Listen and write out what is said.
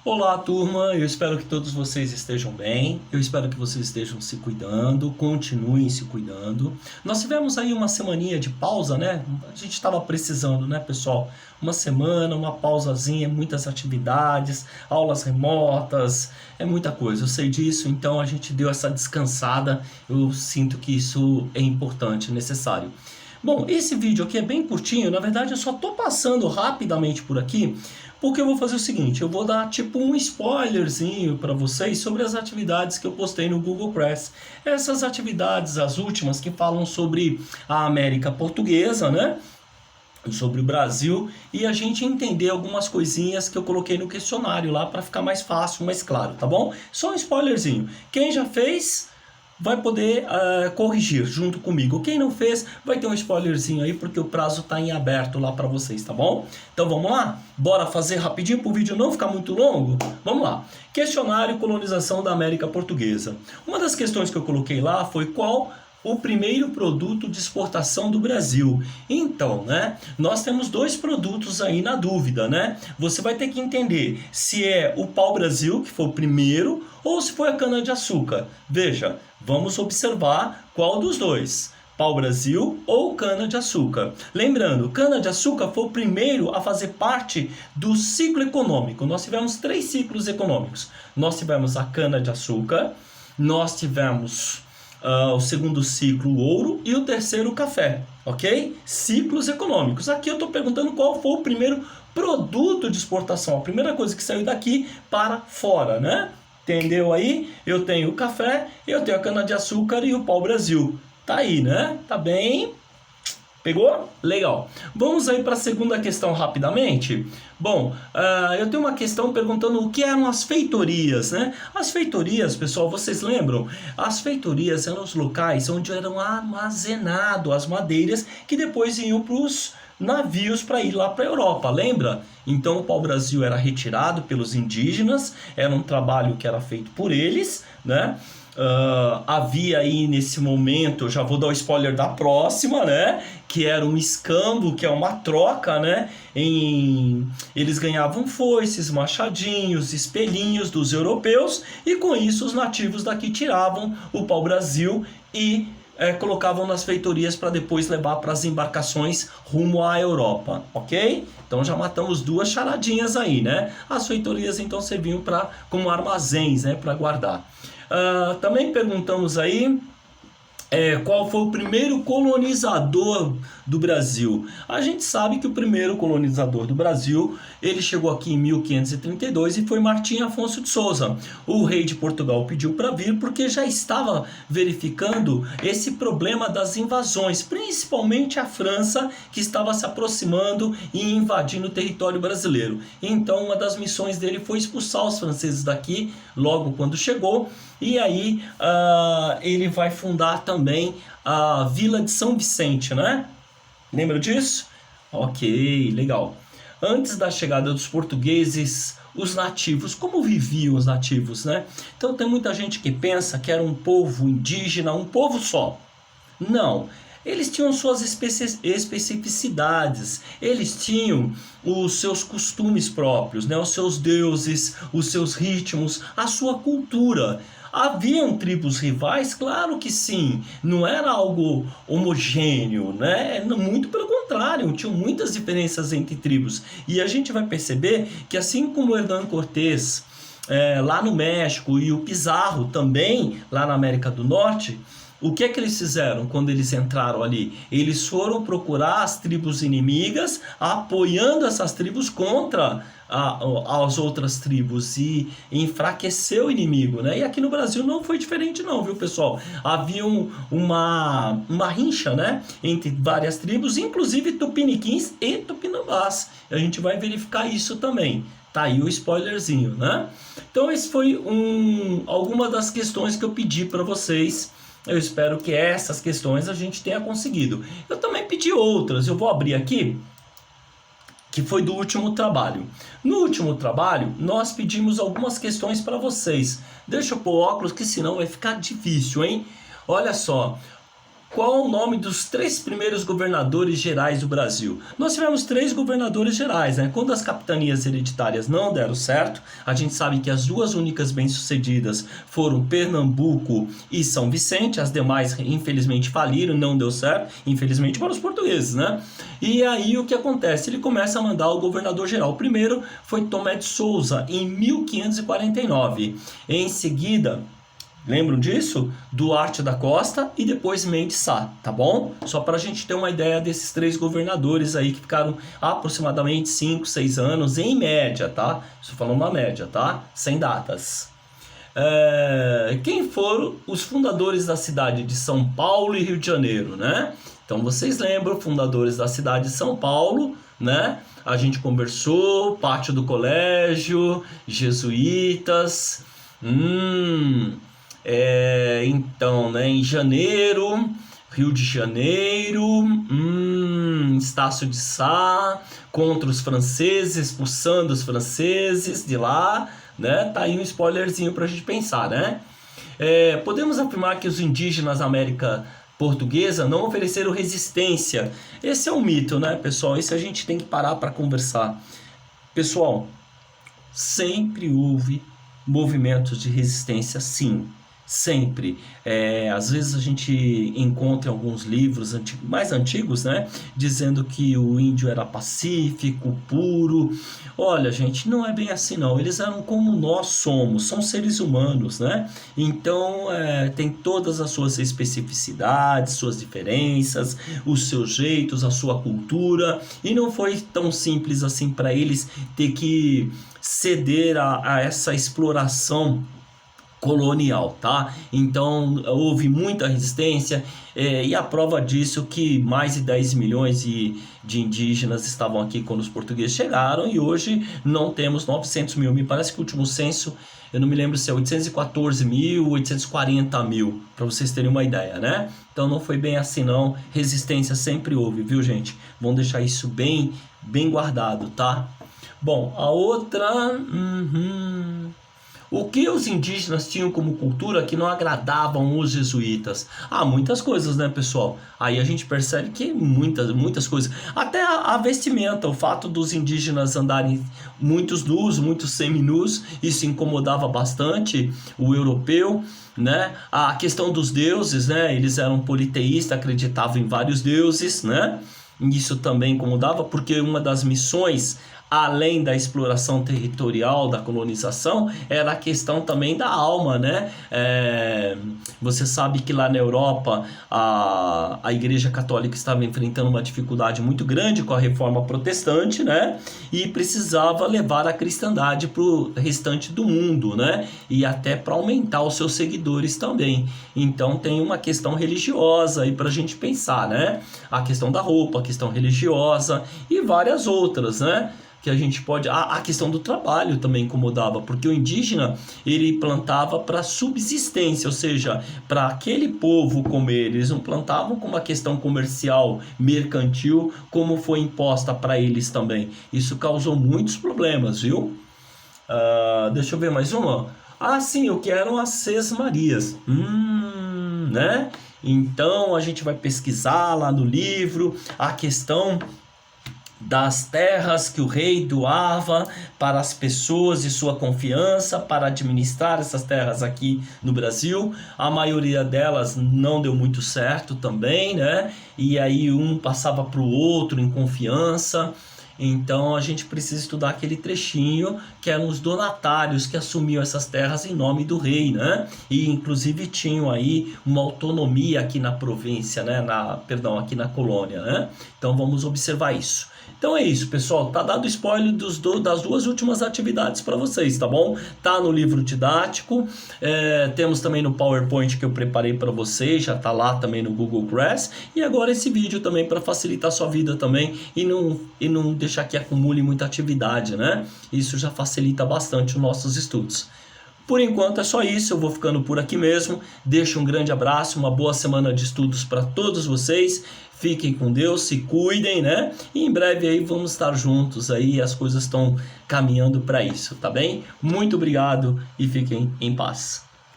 Olá, turma. Eu espero que todos vocês estejam bem. Eu espero que vocês estejam se cuidando, continuem se cuidando. Nós tivemos aí uma semaninha de pausa, né? A gente estava precisando, né, pessoal? Uma semana, uma pausazinha, muitas atividades, aulas remotas, é muita coisa. Eu sei disso, então a gente deu essa descansada. Eu sinto que isso é importante, necessário. Bom, esse vídeo aqui é bem curtinho, na verdade eu só tô passando rapidamente por aqui, porque eu vou fazer o seguinte, eu vou dar tipo um spoilerzinho para vocês sobre as atividades que eu postei no Google Press. Essas atividades, as últimas, que falam sobre a América Portuguesa, né? Sobre o Brasil, e a gente entender algumas coisinhas que eu coloquei no questionário lá para ficar mais fácil, mais claro, tá bom? Só um spoilerzinho. Quem já fez vai poder corrigir junto comigo. Quem não fez vai ter um spoilerzinho aí, porque o prazo está em aberto lá para vocês, tá bom? Então vamos lá? Bora fazer rapidinho para o vídeo não ficar muito longo? Vamos lá. Questionário Colonização da América Portuguesa. Uma das questões que eu coloquei lá foi qual o primeiro produto de exportação do Brasil. Então, né, nós temos dois produtos aí na dúvida, né? Você vai ter que entender se é o pau-brasil, que foi o primeiro, ou se foi a cana-de-açúcar. Veja, vamos observar qual dos dois, pau-brasil ou cana-de-açúcar. Lembrando, cana-de-açúcar foi o primeiro a fazer parte do ciclo econômico. Nós tivemos 3 ciclos econômicos. Nós tivemos a cana-de-açúcar, nós tivemos o segundo ciclo, o ouro, e o terceiro, o café, ok? Ciclos econômicos. Aqui eu estou perguntando qual foi o primeiro produto de exportação, a primeira coisa que saiu daqui para fora, né? Entendeu aí? Eu tenho o café, eu tenho a cana-de-açúcar e o pau-brasil. Tá aí, né? Tá bem? Pegou? Legal. Vamos aí para a segunda questão rapidamente. Bom, eu tenho uma questão perguntando o que eram as feitorias, né? As feitorias, pessoal, vocês lembram? As feitorias eram os locais onde eram armazenadas as madeiras que depois iam para os navios para ir lá para a Europa, lembra? Então o pau-brasil era retirado pelos indígenas, era um trabalho que era feito por eles, né? Havia aí nesse momento, eu já vou dar o spoiler da próxima, né? Que era um escambo, que é uma troca, né? Eles ganhavam foices, machadinhos, espelhinhos dos europeus, e com isso os nativos daqui tiravam o pau-brasil e colocavam nas feitorias para depois levar para as embarcações rumo à Europa, ok? Então já matamos 2 charadinhas aí, né? As feitorias então serviam como armazéns, né? Para guardar. Também perguntamos aí qual foi o primeiro colonizador do Brasil. A gente sabe que o primeiro colonizador do Brasil, ele chegou aqui em 1532 e foi Martim Afonso de Souza. O rei de Portugal pediu para vir porque já estava verificando esse problema das invasões, principalmente a França, que estava se aproximando e invadindo o território brasileiro. Então uma das missões dele foi expulsar os franceses daqui, logo quando chegou, e aí ele vai fundar também a Vila de São Vicente, né? Lembra disso? Ok, legal. Antes da chegada dos portugueses, os nativos, como viviam os nativos, né? Então tem muita gente que pensa que era um povo indígena, um povo só. Não, eles tinham suas especificidades, eles tinham os seus costumes próprios, né? Os seus deuses, os seus ritmos, a sua cultura. Haviam tribos rivais? Claro que sim, não era algo homogêneo, né? Muito pelo contrário, tinham muitas diferenças entre tribos. E a gente vai perceber que assim como o Hernán Cortés lá no México e o Pizarro também lá na América do Norte, o que é que eles fizeram quando eles entraram ali? Eles foram procurar as tribos inimigas, apoiando essas tribos contra as outras tribos e enfraquecer o inimigo, né? E aqui no Brasil não foi diferente não, viu, pessoal? Havia uma rincha, né, entre várias tribos, inclusive tupiniquins e tupinambás. A gente vai verificar isso também. Tá aí o spoilerzinho, né? Então esse foi alguma das questões que eu pedi para vocês. Eu espero que essas questões a gente tenha conseguido. Eu também pedi outras, eu vou abrir aqui, que foi do último trabalho. No último trabalho, nós pedimos algumas questões para vocês. Deixa eu pôr óculos, que senão vai ficar difícil, hein? Olha só, qual o nome dos 3 primeiros governadores gerais do Brasil? Nós tivemos 3 governadores gerais, né? Quando as capitanias hereditárias não deram certo, a gente sabe que as 2 únicas bem-sucedidas foram Pernambuco e São Vicente, as demais infelizmente faliram, não deu certo, infelizmente para os portugueses, né? E aí o que acontece? Ele começa a mandar o governador geral. O primeiro foi Tomé de Souza, em 1549. Em seguida, lembram disso? Duarte da Costa e depois Mendes Sá, tá bom? Só para a gente ter uma ideia desses 3 governadores aí que ficaram aproximadamente 5, 6 anos em média, tá? Estou falando uma média, tá? Sem datas. Quem foram os fundadores da cidade de São Paulo e Rio de Janeiro, né? Então vocês lembram, fundadores da cidade de São Paulo, né? A gente conversou, pátio do colégio, jesuítas, então, né, em janeiro, Rio de Janeiro, Estácio de Sá, contra os franceses, expulsando os franceses de lá, né? Tá aí um spoilerzinho pra gente pensar, né? Podemos afirmar que os indígenas da América Portuguesa não ofereceram resistência. Esse é um mito, né, pessoal? Isso a gente tem que parar para conversar. Pessoal, sempre houve movimentos de resistência, sim. Sempre. Às vezes a gente encontra em alguns livros mais antigos, né, dizendo que o índio era pacífico, puro. Olha, gente, não é bem assim não. Eles eram como nós somos, são seres humanos, né? Então tem todas as suas especificidades, suas diferenças, os seus jeitos, a sua cultura, e não foi tão simples assim para eles ter que ceder a essa exploração colonial, tá? Então houve muita resistência, e a prova disso que mais de 10 milhões de indígenas estavam aqui quando os portugueses chegaram, e hoje não temos 900 mil. Me parece que o último censo, eu não me lembro se é 814 mil, 840 mil, para vocês terem uma ideia, né? Então não foi bem assim não, resistência sempre houve, viu, gente? Vamos deixar isso bem guardado, tá? Bom, a outra... O que os indígenas tinham como cultura que não agradavam os jesuítas? Muitas coisas, né, pessoal? Aí a gente percebe que muitas coisas. Até a vestimenta, o fato dos indígenas andarem muitos nus, muitos seminus, isso incomodava bastante o europeu, né? A questão dos deuses, né? Eles eram politeístas, acreditavam em vários deuses, né? Isso também incomodava, porque uma das missões, além da exploração territorial, da colonização, era a questão também da alma, né? Você sabe que lá na Europa a Igreja Católica estava enfrentando uma dificuldade muito grande com a reforma protestante, né? E precisava levar a cristandade para o restante do mundo, né? E até para aumentar os seus seguidores também. Então tem uma questão religiosa aí para a gente pensar, né? A questão da roupa, a questão religiosa e várias outras, né? Que a gente pode... A questão do trabalho também incomodava, porque o indígena, ele plantava para subsistência, ou seja, para aquele povo comer. Eles não plantavam com uma questão comercial, mercantil, como foi imposta para eles também. Isso causou muitos problemas, viu? Deixa eu ver mais uma. Sim, o que eram as sesmarias. Né? Então a gente vai pesquisar lá no livro a questão das terras que o rei doava para as pessoas de sua confiança para administrar essas terras aqui no Brasil. A maioria delas não deu muito certo também, né? E aí um passava para o outro em confiança. Então a gente precisa estudar aquele trechinho que eram os donatários que assumiam essas terras em nome do rei, né? E inclusive tinham aí uma autonomia aqui na província, né? Aqui na colônia, né? Então vamos observar isso. Então é isso, pessoal, tá dado spoiler das 2 últimas atividades para vocês, tá bom? Tá no livro didático, temos também no PowerPoint que eu preparei para vocês, já tá lá também no Google Class, e agora esse vídeo também para facilitar a sua vida também e não deixar que acumule muita atividade, né? Isso já facilita bastante os nossos estudos. Por enquanto é só isso, eu vou ficando por aqui mesmo. Deixo um grande abraço, uma boa semana de estudos para todos vocês. Fiquem com Deus, se cuidem, né? E em breve aí vamos estar juntos aí, as coisas estão caminhando para isso, tá bem? Muito obrigado e fiquem em paz.